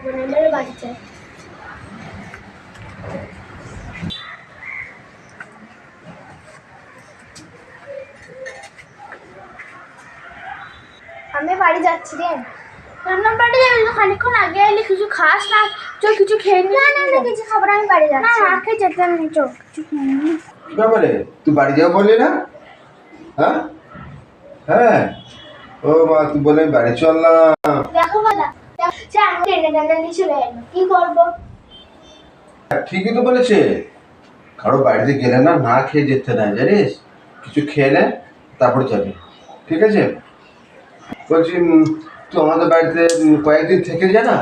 বোনের বাড়ি যাই। আমি বাড়ি যাচ্ছি রে। রান্নার বাড়ি যাবি তো? খানিকক্ষণ আগে এলি, কিছু খাস না? চল কিছু খেয়ে নি। না না না, কিছু খাবার, আমি বাড়ি যাচ্ছি। না খেয়ে যেতে নেই, চল কিছু খেয়ে নি। কি ব্যাপারে, তুই বাড়ি যাও বললি না? হ্যাঁ হ্যাঁ, ও মা, তুই বলে বাড়ি চল না। দেখো বাবা, সে আমি টেনে টেনে নিয়ে চলে এলো, কি করবো? ঠিকই তো বলেছে, কারো বাড়িতে গেলে না না খেয়ে যেতে নাই, জানিস? কিছু খেয়ে নে, তারপর যাবি, ঠিক আছে? বলছি তুই আমাদের বাড়িতে কয়েকদিন থেকে যা না,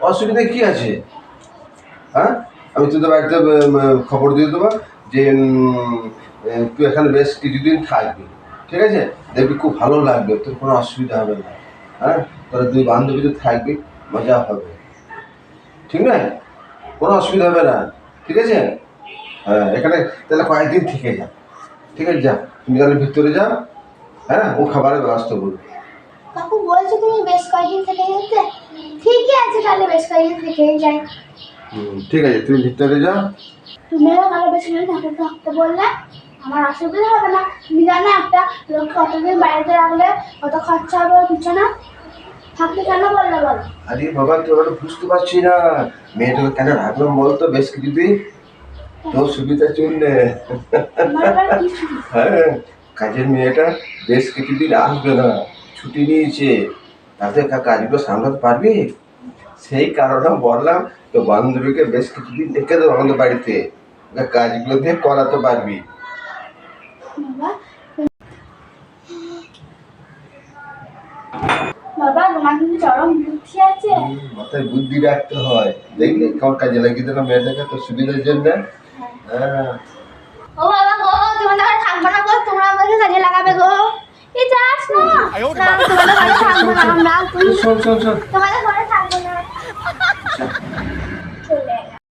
অসুবিধা কি আছে? হ্যাঁ, আমি তোদের বাড়িতে খবর দিয়ে দেবো যে তুই এখানে বেশ কিছুদিন থাকবি, ঠিক আছে? দেখবি খুব ভালো লাগবে, তোর কোনো অসুবিধা হবে না। হ্যাঁ, তোরা দুই বান্ধবীতে থাকবি, মজা হবে, ঠিক নয়? কোনো অসুবিধা হবে না, ঠিক আছে? হ্যাঁ, এখানে তাহলে কয়েকদিন থেকে যা, ঠিক আছে? যা, তুমি তাহলে ভিতরে যাও। হ্যাঁ, ও খাবারের ব্যবস্থা করবে। কাকু বলছো তুমি বেশ কয়েকদিন থেকে যেতে? ঠিকই আছে, তাহলে বেশ কয়েকদিন থেকেই যাই। ঠিক আছে, তুমি ভিতরে যাও। তুমিও ভালো বেশি দিন থাকতে বললে আমার অসুবিধা হবে না। তুমি জানো একটা লোককে কতদিন বাড়িতে রাখলে কত খরচা হবে ওর পিছনে? থাকতে কেন বললে বলো? আরে বাবা, তোর ওটা বুঝতে পারছি না, মেয়েটাকে কেন রাখলাম বলতো বেশ কিছুদিন? তোর সুবিধার জন্য। আমার আবার কি শুনি? হ্যাঁ, কাজের মেয়েটা বেশ কিছুদিন আসবে না, ছুটি নিয়েছে, তাতে কাজগুলো সামলাতে পারবি? সেই কারণে বললাম তো বান্ধবীকে বেশ কিছুদিন রেখে দেবো আমাদের বাড়িতে, কাজগুলো দিয়ে করাতে পারবি। বাবা, বাবা তোমার কিন্তু চরম বুদ্ধি আছে। মাথায় বুদ্ধি রাখতে হয়, দেখলি কেমন কাজে লাগিয়ে দিলাম মেয়েটাকে তোর সুবিধার জন্য। হ্যাঁ, ও বাবা গো, তোমাদের ঘরে থাকবো না গো, তোমরা আমাকে কাজে লাগাবে গো। এই যাস না, না তোমাদের ঘরে থাকবো না আমরা। শোন শোন শোন, তোমার